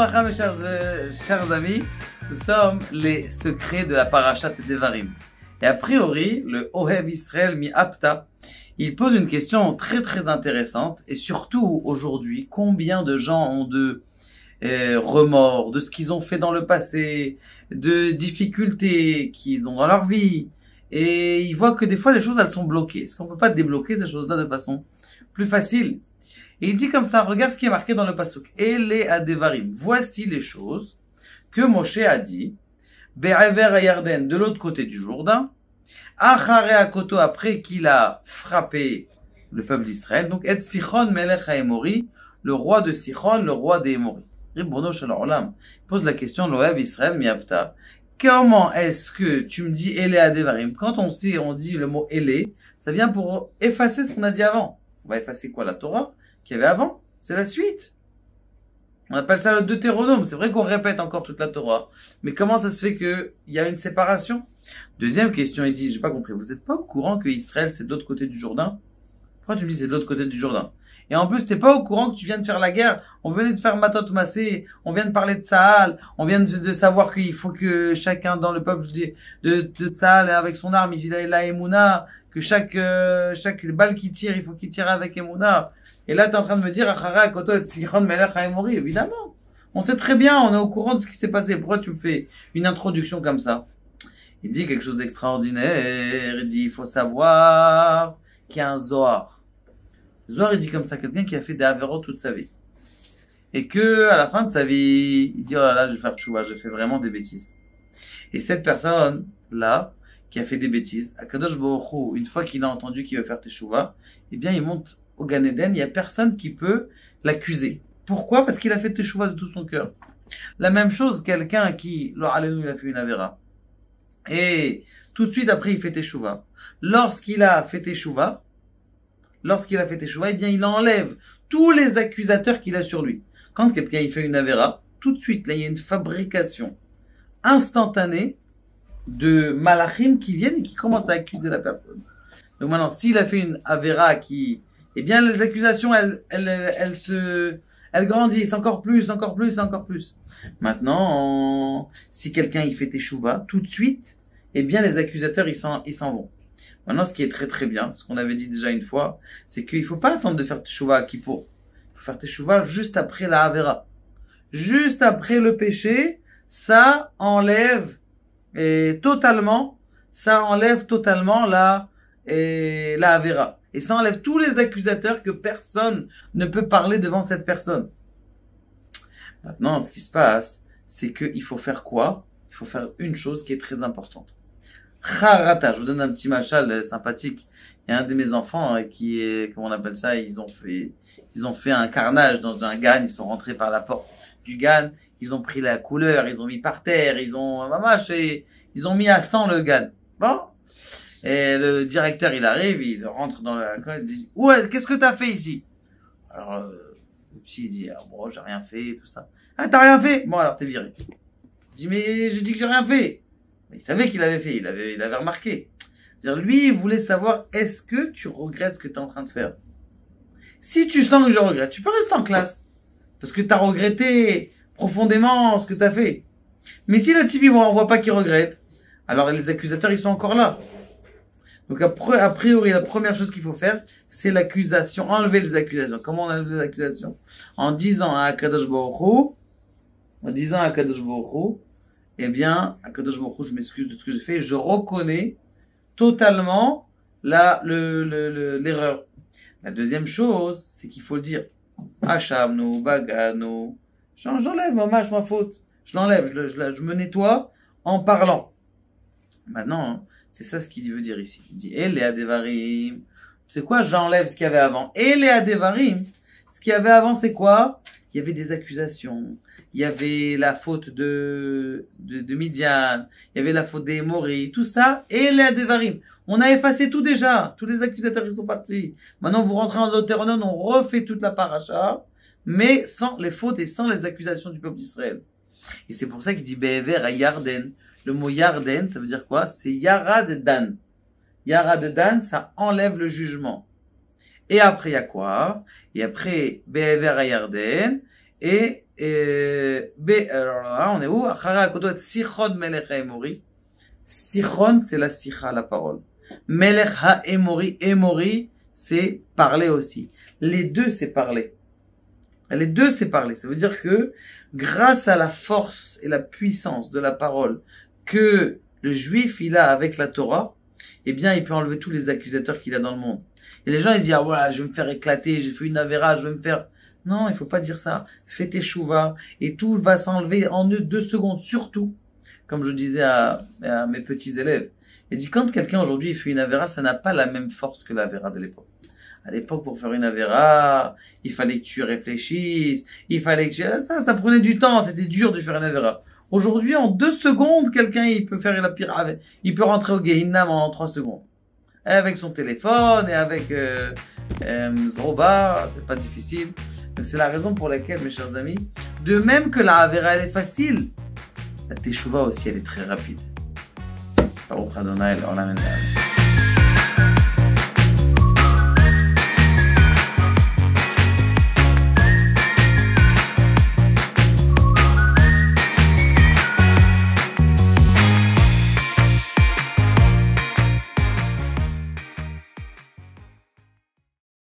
Ouvracha, mes chers amis, nous sommes les secrets de la parashat Devarim. Et a priori, le Ohev Israël mi Apta, il pose une question très très intéressante, et surtout aujourd'hui, combien de gens ont de remords, de ce qu'ils ont fait dans le passé, de difficultés qu'ils ont dans leur vie, et ils voient que des fois les choses elles sont bloquées. Est-ce qu'on peut pas débloquer ces choses-là de façon plus facile? Et il dit comme ça, regarde ce qui est marqué dans le pasuk. Ele adevarim. Voici les choses que Moshe a dit. Be'aver Yarden, de l'autre côté du Jourdain. Achare akoto, après qu'il a frappé le peuple d'Israël. Donc, et Sichon melech haEmori, le roi de Sichon, le roi des Émoris. Ribono shel olam. Il pose la question, l'Ohev Israël miapta. Comment est-ce que tu me dis Ele adevarim? Quand on dit le mot Ele, ça vient pour effacer ce qu'on a dit avant. On va effacer quoi? La Torah qu'il y avait avant, c'est la suite. On appelle ça le Deutéronome. C'est vrai qu'on répète encore toute la Torah. Mais comment ça se fait qu'il y a une séparation? Deuxième question, il dit, j'ai pas compris, vous êtes pas au courant que Israël c'est de l'autre côté du Jourdain? Pourquoi tu me dis c'est de l'autre côté du Jourdain? Et en plus, t'es pas au courant que tu viens de faire la guerre. On venait de faire Matot Massé, on vient de parler de Tsahal, on vient de savoir qu'il faut que chacun dans le peuple de Tsahal avec son arme, il a la Emouna, que chaque balle qu'il tire, il faut qu'il tire avec Emouna. Et là, tu es en train de me dire, Achara, Koto, et Sichon, Melech, Haemori. Évidemment. On sait très bien, on est au courant de ce qui s'est passé. Pourquoi tu me fais une introduction comme ça? Il dit quelque chose d'extraordinaire. Il dit, il faut savoir qu'il y a un Zohar. Le Zohar, il dit comme ça, quelqu'un qui a fait des avéros toute sa vie. Et que, à la fin de sa vie, il dit, oh là là, je vais faire tchouva, j'ai fait vraiment des bêtises. Et cette personne-là, qui a fait des bêtises, Akadosh Baruch Hu, une fois qu'il a entendu qu'il veut faire teshuva, eh bien, il monte au Gan Eden, il y a personne qui peut l'accuser. Pourquoi? Parce qu'il a fait teshuva de tout son cœur. La même chose, quelqu'un qui, il a fait une avéra. Et tout de suite après, il fait teshuva. Lorsqu'il a fait teshuva, eh bien, il enlève tous les accusateurs qu'il a sur lui. Quand quelqu'un il fait une avéra, tout de suite, là, il y a une fabrication instantanée de malachim qui viennent et qui commencent à accuser la personne. Donc maintenant, s'il a fait une avéra qui, eh bien, les accusations, elles grandissent encore plus. Maintenant, si quelqu'un il fait teshuva, tout de suite, eh bien, les accusateurs, ils s'en vont. Maintenant, ce qui est très très bien, ce qu'on avait dit déjà une fois, c'est qu'il faut pas attendre de faire teshuva à Kippour. Il faut faire teshuva juste après la avéra. Juste après le péché, ça enlève totalement la avéra. Et ça enlève tous les accusateurs que personne ne peut parler devant cette personne. Maintenant, ce qui se passe, c'est qu'il faut faire quoi? Il faut faire une chose qui est très importante. Charata, je vous donne un petit machal sympathique. Il y a un de mes enfants qui est, comment on appelle ça, ils ont fait un carnage dans un GAN, ils sont rentrés par la porte du GAN, ils ont pris la couleur, ils ont mis par terre, ils ont mis à sang le GAN. Bon? Et le directeur, il arrive, il rentre dans la colle, il dit, ouais, qu'est-ce que t'as fait ici? Alors, le petit, il dit, ah, bon, j'ai rien fait, tout ça. Ah, t'as rien fait? Bon, alors, t'es viré. Il dit, mais j'ai dit que j'ai rien fait. Mais il savait qu'il avait fait, il avait remarqué. C'est-à-dire, lui, il voulait savoir, est-ce que tu regrettes ce que t'es en train de faire? Si tu sens que je regrette, tu peux rester en classe. Parce que t'as regretté profondément ce que t'as fait. Mais si le type, il voit pas qu'il regrette, alors les accusateurs, ils sont encore là. Donc, a priori, la première chose qu'il faut faire, c'est l'accusation, enlever les accusations. Comment on enlève les accusations? En disant à Akadosh Baruch Hu, eh bien, Akadosh Baruch Hu, je m'excuse de ce que j'ai fait, je reconnais totalement l'erreur. La deuxième chose, c'est qu'il faut le dire. Achamnu, baganu. J'enlève ma faute. Je l'enlève, je me nettoie en parlant. Maintenant, c'est ça ce qu'il veut dire ici. Il dit, Ele adevarim. C'est quoi? J'enlève ce qu'il y avait avant. Ele adevarim. Ce qu'il y avait avant, c'est quoi? Il y avait des accusations. Il y avait la faute de Midian. Il y avait la faute des Émoris. Tout ça. Ele adevarim. On a effacé tout déjà. Tous les accusateurs, ils sont partis. Maintenant, vous rentrez en Deutéronome, on refait toute la paracha, mais sans les fautes et sans les accusations du peuple d'Israël. Et c'est pour ça qu'il dit, Be'ever à Yarden. Le mot Yarden, ça veut dire quoi? C'est Yarad Dan. Yarad Dan, ça enlève le jugement. Et après, il y a quoi? Et après, Be'ever à Yarden. Et alors là, on est où? Sichon Melech HaEmori. Sichon, c'est la sicha, la parole. Melech HaEmori, Emori, c'est parler aussi. Les deux, c'est parler. Les deux, c'est parler. Ça veut dire que, grâce à la force et la puissance de la parole que le juif, il a avec la Torah, eh bien, il peut enlever tous les accusateurs qu'il a dans le monde. Et les gens, ils se disent, ah voilà, je vais me faire éclater, j'ai fait une avéra, je vais me faire... Non, il faut pas dire ça. Fais tes chouvas et tout va s'enlever en 2 secondes. Surtout, comme je disais à mes petits élèves, il dit quand quelqu'un aujourd'hui fait une avéra, ça n'a pas la même force que l'avéra de l'époque. À l'époque, pour faire une avéra, il fallait que tu réfléchisses, il fallait que tu... Ça prenait du temps, c'était dur de faire une avéra. Aujourd'hui, en 2 secondes, quelqu'un, il peut faire la pire, il peut rentrer au Gehinnam en 3 secondes. Avec son téléphone et avec Zroba, c'est pas difficile. C'est la raison pour laquelle, mes chers amis, de même que la Avera, elle est facile, la Teshuvah aussi, elle est très rapide. Baruch Adonai, l'Olam.